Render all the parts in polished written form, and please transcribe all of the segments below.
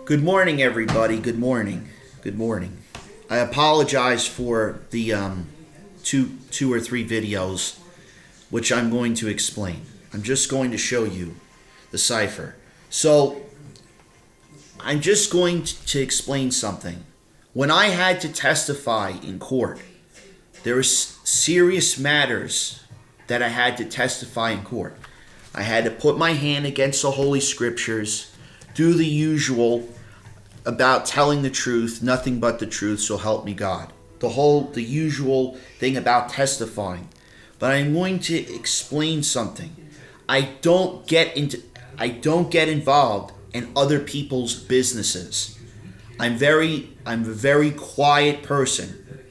Good morning, everybody. Good morning. Good morning. I apologize for the two or three videos, which I'm going to explain. I'm just going to show you the cipher. So, I'm just going to explain something. When I had to testify in court, there were serious matters that I had to testify in court. I had to put my hand against the Holy Scriptures, do the usual about telling the truth, nothing but the truth, so help me God. The usual thing about testifying. But I'm going to explain something. I don't get involved in other people's businesses. I'm a very quiet person.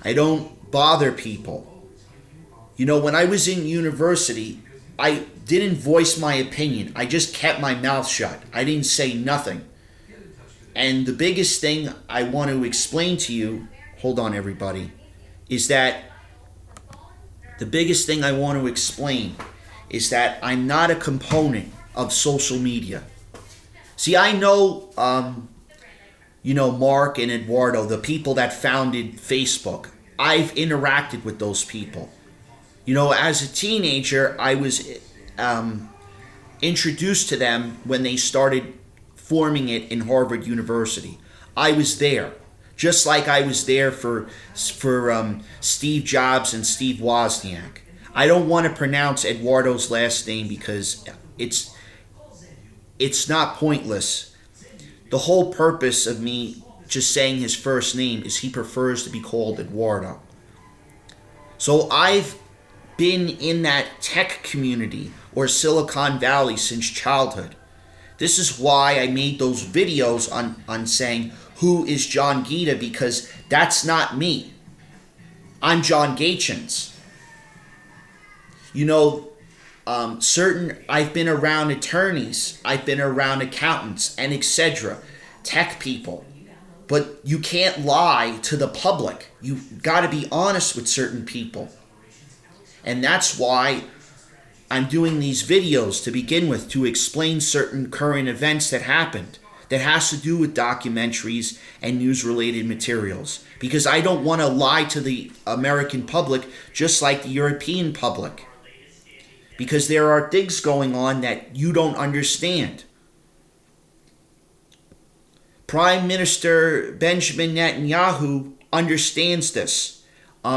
I don't bother people. You know, when I was in university, I didn't voice my opinion. I just kept my mouth shut. I didn't say nothing. And the biggest thing I want to explain to you, hold on everybody, is that the biggest thing I want to explain is that I'm not a component of social media. See, I know, Mark and Eduardo, the people that founded Facebook. I've interacted with those people. You know, as a teenager, I was introduced to them when they started forming it in Harvard University. I was there, just like I was there for Steve Jobs and Steve Wozniak. I don't want to pronounce Eduardo's last name because it's not pointless. The whole purpose of me just saying his first name is he prefers to be called Eduardo. So I've been in that tech community or Silicon Valley since childhood. This is why I made those videos on saying, who is John Gita? Because that's not me. I'm John Gatchins. You know, I've been around attorneys, I've been around accountants, and etc., tech people. But you can't lie to the public. You've got to be honest with certain people. And that's why I'm doing these videos to begin with, to explain certain current events that happened that has to do with documentaries and news-related materials. Because I don't want to lie to the American public just like the European public. Because there are things going on that you don't understand. Prime Minister Benjamin Netanyahu understands this.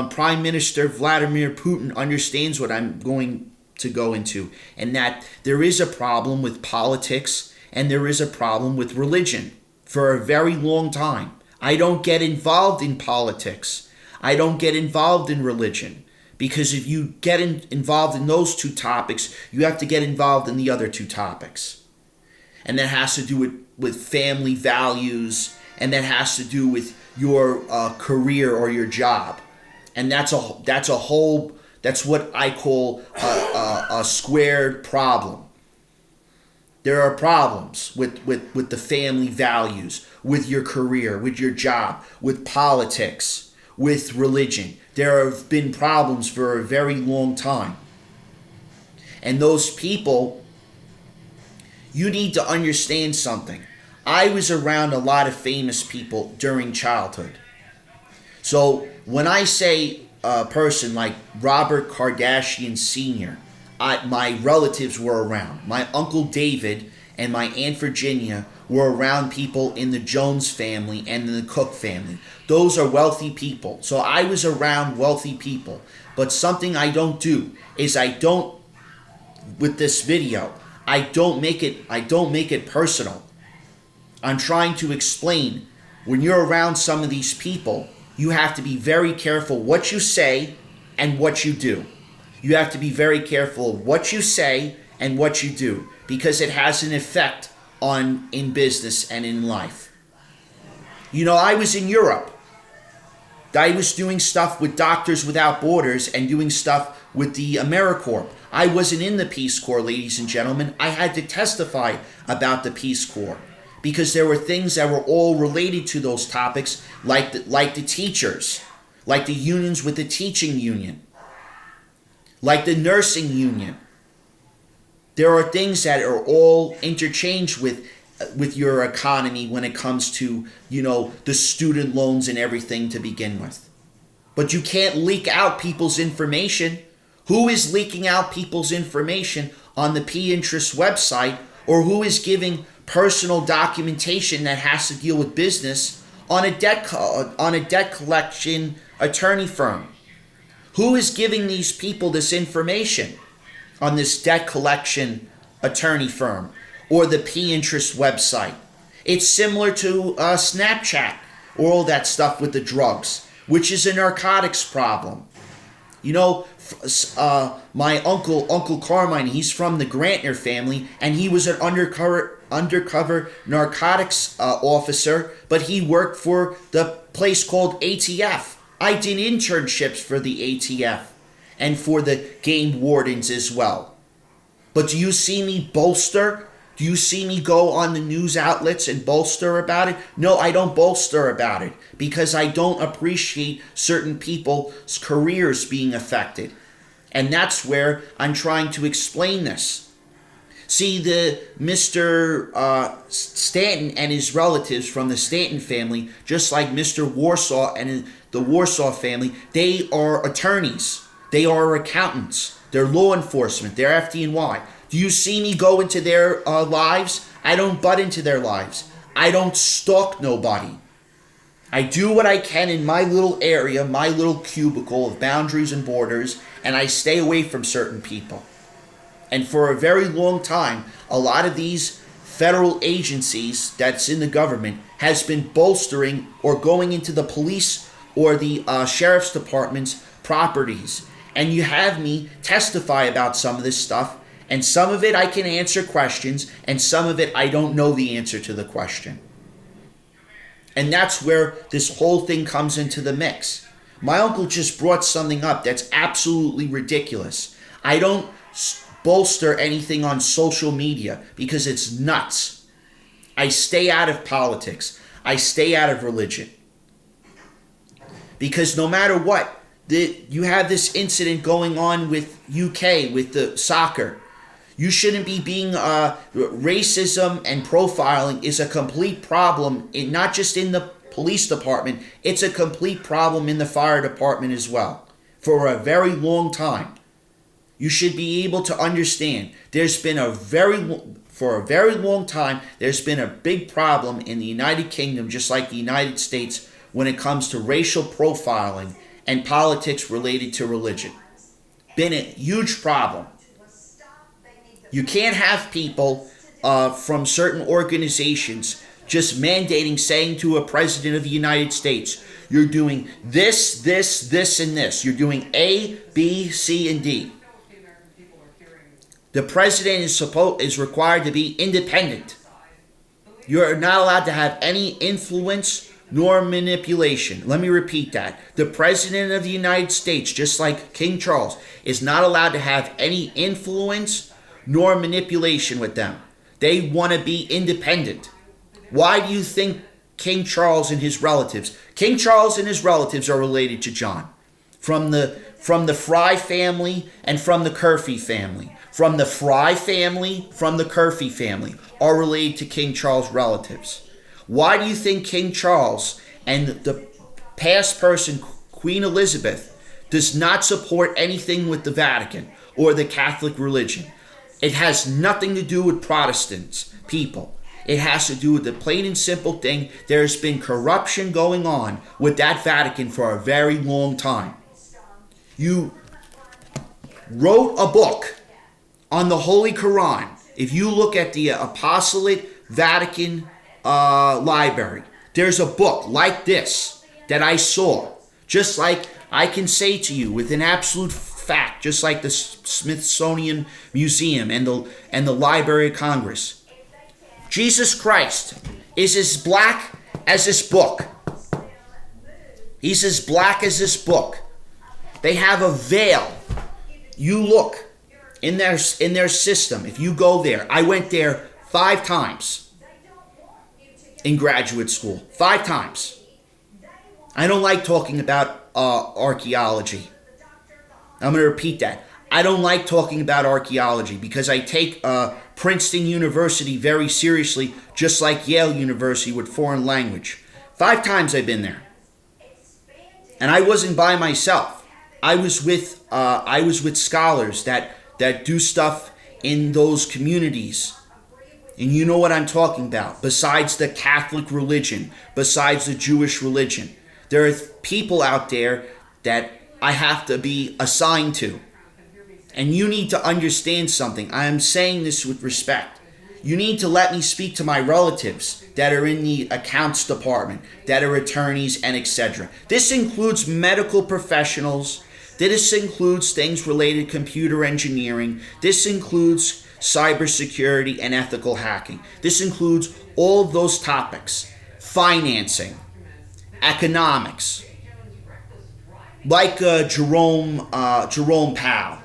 Prime Minister Vladimir Putin understands what I'm going to go into, and that there is a problem with politics and there is a problem with religion for a very long time. I don't get involved in politics. I don't get involved in religion, because if you get involved in those two topics, you have to get involved in the other two topics. And that has to do with family values, and that has to do with your career or your job. And that's what I call a squared problem. There are problems with the family values, with your career, with your job, with politics, with religion. There have been problems for a very long time. And those people, you need to understand something. I was around a lot of famous people during childhood. So when I say a person like Robert Kardashian Sr., my relatives were around. My Uncle David and my Aunt Virginia were around people in the Jones family and in the Cook family. Those are wealthy people. So I was around wealthy people. But something I don't do is with this video, I don't make it personal. I'm trying to explain, when you're around some of these people, you have to be very careful what you say and what you do. You have to be very careful of what you say and what you do, because it has an effect in business and in life. You know, I was in Europe. I was doing stuff with Doctors Without Borders and doing stuff with the AmeriCorps. I wasn't in the Peace Corps, ladies and gentlemen. I had to testify about the Peace Corps, because there were things that were all related to those topics, like the teachers, like the unions with the teaching union, like the nursing union. There are things that are all interchanged with with your economy when it comes to, the student loans and everything to begin with. But you can't leak out people's information. Who is leaking out people's information on the Pinterest website, or who is giving personal documentation that has to deal with business on a debt collection attorney firm? Who is giving these people this information on this debt collection attorney firm or the Pinterest website? It's similar to Snapchat or all that stuff with the drugs, which is a narcotics problem. My Uncle Carmine, he's from the Grantner family, and he was an undercover narcotics officer, but he worked for the place called ATF. I did internships for the ATF and for the game wardens as well. But do you see me bolster? Do you see me go on the news outlets and bolster about it? No, I don't bolster about it because I don't appreciate certain people's careers being affected. And that's where I'm trying to explain this. See, the Mr. Stanton and his relatives from the Stanton family, just like Mr. Warsaw and the Warsaw family, they are attorneys. They are accountants. They're law enforcement. They're FDNY. Do you see me go into their lives? I don't butt into their lives. I don't stalk nobody. I do what I can in my little area, my little cubicle of boundaries and borders, and I stay away from certain people. And for a very long time, a lot of these federal agencies that's in the government has been bolstering or going into the police or the sheriff's department's properties. And you have me testify about some of this stuff, and some of it I can answer questions, and some of it I don't know the answer to the question. And that's where this whole thing comes into the mix. My uncle just brought something up that's absolutely ridiculous. I don't bolster anything on social media because it's nuts. I stay out of politics. I stay out of religion. Because no matter what, you have this incident going on with UK, with the soccer. You shouldn't be being, racism and profiling is a complete problem, not just in the police department, it's a complete problem in the fire department as well, for a very long time. You should be able to understand, for a very long time, there's been a big problem in the United Kingdom, just like the United States, when it comes to racial profiling and politics related to religion. Been a huge problem. You can't have people from certain organizations just mandating, saying to a president of the United States, you're doing this, this, this, and this. You're doing A, B, C, and D. The president is required to be independent. You're not allowed to have any influence nor manipulation. Let me repeat that. The president of the United States, just like King Charles, is not allowed to have any influence nor manipulation with them. They want to be independent. Why do you think King Charles and his relatives? King Charles and his relatives are related to John. From the Fry family and from the Curfew family. From the Fry family, from the Curfew family are related to King Charles' relatives. Why do you think King Charles and the past person, Queen Elizabeth, does not support anything with the Vatican or the Catholic religion? It has nothing to do with Protestants, people. It has to do with the plain and simple thing. There's been corruption going on with that Vatican for a very long time. You wrote a book on the Holy Quran. If you look at the Apostolate Vatican Library, there's a book like this that I saw. Just like I can say to you with an absolute fact, just like the Smithsonian Museum and the Library of Congress. Jesus Christ is as black as this book. He's as black as this book. They have a veil. You look in their system. If you go there, I went there 5 times in graduate school. 5 times. I don't like talking about archaeology. I'm going to repeat that. I don't like talking about archaeology because I take Princeton University very seriously, just like Yale University with foreign language. 5 times I've been there. And I wasn't by myself. I was with scholars that do stuff in those communities. And you know what I'm talking about. Besides the Catholic religion, besides the Jewish religion, there are people out there that I have to be assigned to. And you need to understand something. I am saying this with respect. You need to let me speak to my relatives that are in the accounts department, that are attorneys, and etc. This includes medical professionals. This includes things related to computer engineering. This includes cybersecurity and ethical hacking. This includes all of those topics. Financing, economics. Like Jerome Powell.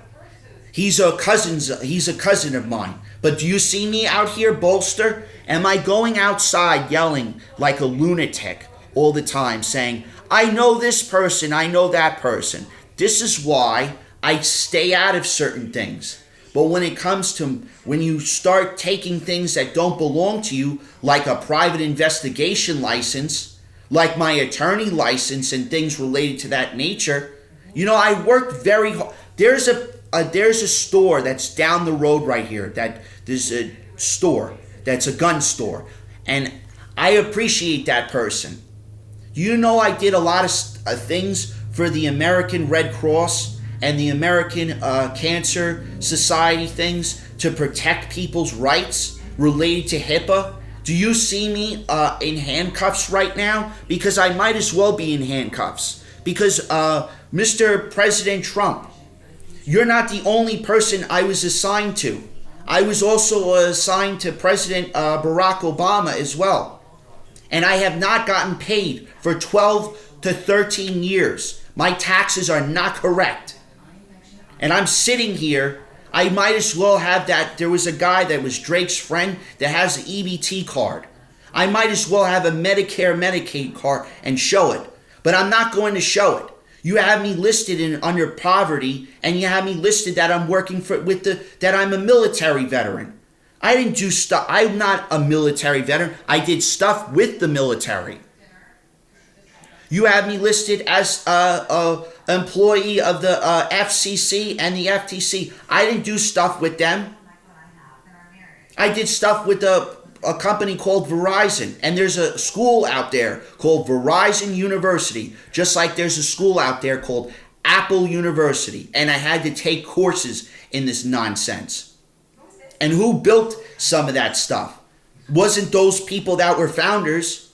He's a cousin of mine. But do you see me out here, Bolster? Am I going outside yelling like a lunatic all the time, saying, I know this person, I know that person? This is why I stay out of certain things. But when it comes to, when you start taking things that don't belong to you, like a private investigation license, like my attorney license and things related to that nature, you know, I worked very hard. There's a store that's down the road right here. There's a store that's a gun store. And I appreciate that person. You know, I did a lot of things for the American Red Cross and the American Cancer Society things to protect people's rights related to HIPAA. Do you see me in handcuffs right now? Because I might as well be in handcuffs. Because Mr. President Trump, you're not the only person I was assigned to. I was also assigned to President Barack Obama as well. And I have not gotten paid for 12 to 13 years. My taxes are not correct. And I'm sitting here, I might as well have that. There was a guy that was Drake's friend that has an EBT card. I might as well have a Medicare, Medicaid card and show it. But I'm not going to show it. You have me listed under poverty, and you have me listed that I'm working that I'm a military veteran. I didn't do stuff. I'm not a military veteran. I did stuff with the military. You have me listed as a employee of the FCC and the FTC. I didn't do stuff with them. I did stuff with a company called Verizon, and there's a school out there called Verizon University, just like there's a school out there called Apple University, and I had to take courses in this nonsense. And who built some of that stuff? Wasn't those people that were founders.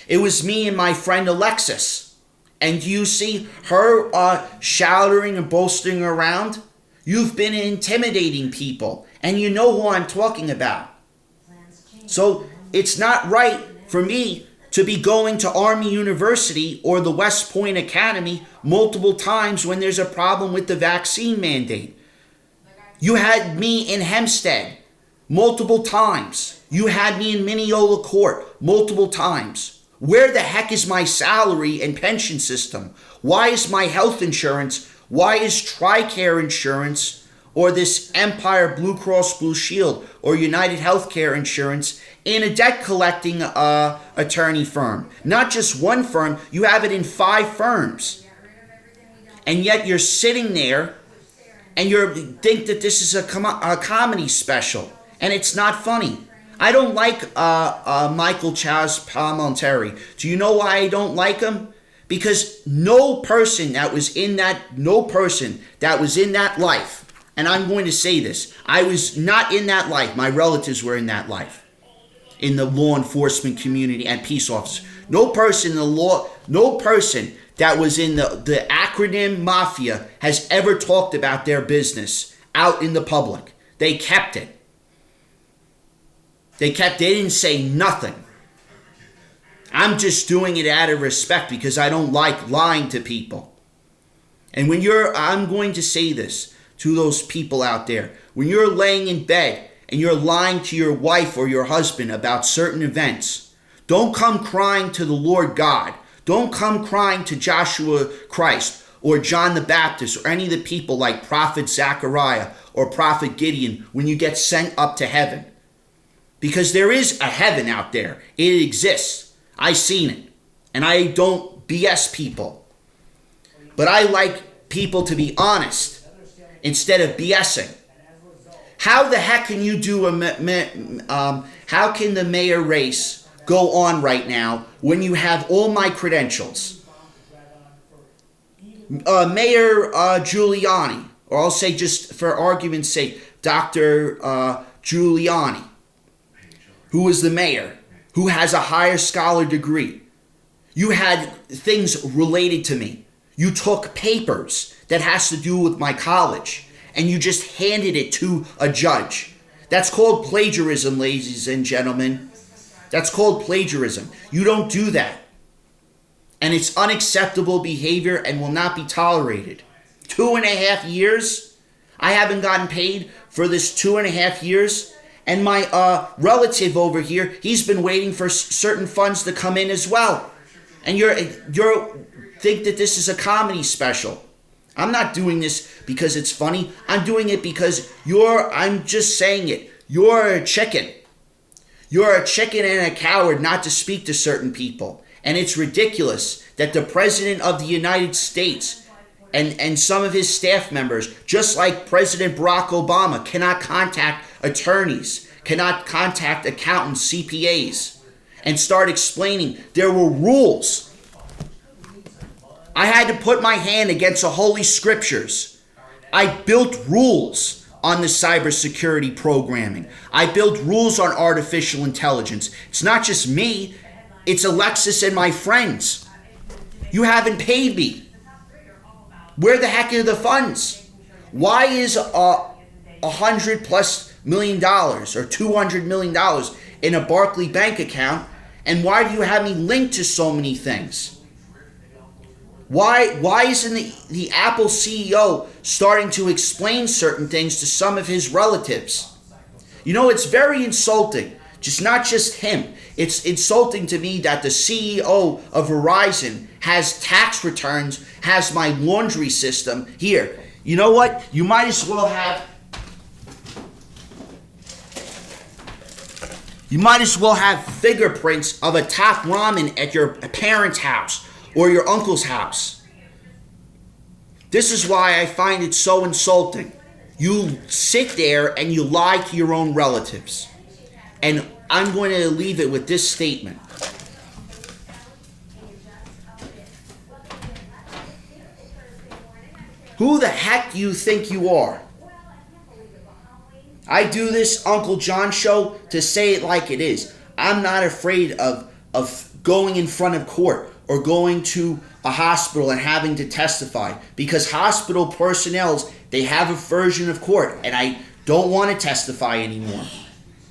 It was me and my friend Alexis. And do you see her shouting and boasting around? You've been intimidating people, and you know who I'm talking about. So it's not right for me to be going to Army University or the West Point Academy multiple times when there's a problem with the vaccine mandate. You had me in Hempstead multiple times. You had me in Mineola Court multiple times. Where the heck is my salary and pension system? Why is my health insurance? Why is TRICARE insurance or this Empire Blue Cross Blue Shield or United Healthcare Insurance in a debt collecting attorney firm? Not just one firm, you have it in 5 firms. And yet you're sitting there and you think that this is a comedy special, and it's not funny. I don't like Michael Chaz Palminteri. Do you know why I don't like him? Because no person that was in that life, and I'm going to say this, I was not in that life. My relatives were in that life, in the law enforcement community and peace officers. No person in the law, no person that was in the acronym mafia has ever talked about their business out in the public. They kept it. They didn't say nothing. I'm just doing it out of respect because I don't like lying to people. And I'm going to say this to those people out there. When you're laying in bed and you're lying to your wife or your husband about certain events, don't come crying to the Lord God. Don't come crying to Joshua Christ or John the Baptist or any of the people like Prophet Zechariah or Prophet Gideon when you get sent up to heaven. Because there is a heaven out there. It exists. I've seen it. And I don't BS people. But I like people to be honest instead of BSing. How the heck can you do how can the mayor race go on right now when you have all my credentials? Mayor Giuliani, or I'll say just for argument's sake, Dr. Giuliani, who is the mayor, who has a higher scholar degree. You had things related to me. You took papers that has to do with my college, and you just handed it to a judge. That's called plagiarism, ladies and gentlemen. That's called plagiarism. You don't do that. And it's unacceptable behavior and will not be tolerated. 2.5 years? I haven't gotten paid for this 2.5 years. And my relative over here, he's been waiting for certain funds to come in as well. And you're think that this is a comedy special. I'm not doing this because it's funny. I'm doing it because I'm just saying it. You're a chicken. You're a chicken and a coward not to speak to certain people. And it's ridiculous that the President of the United States and some of his staff members, just like President Barack Obama, cannot contact attorneys, cannot contact accountants, CPAs, and start explaining there were rules. I had to put my hand against the Holy Scriptures. I built rules on the cybersecurity programming. I built rules on artificial intelligence. It's not just me. It's Alexis and my friends. You haven't paid me. Where the heck are the funds? Why is $100+ million or $200 million in a Barclays bank account? And why do you have me linked to so many things? Why isn't the Apple CEO starting to explain certain things to some of his relatives? You know, it's very insulting. Not just him. It's insulting to me that the CEO of Verizon has tax returns, has my laundry system. Here, you know what? You might as well have fingerprints of a top ramen at your parents' house or your uncle's house. This is why I find it so insulting. You sit there and you lie to your own relatives. And I'm going to leave it with this statement. Who the heck do you think you are? I do this Uncle John show to say it like it is. I'm not afraid of going in front of court or going to a hospital and having to testify, because hospital personnel, they have a version of court, and I don't want to testify anymore.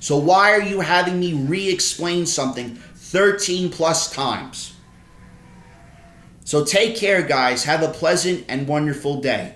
So why are you having me re-explain something 13+ times? So take care, guys. Have a pleasant and wonderful day.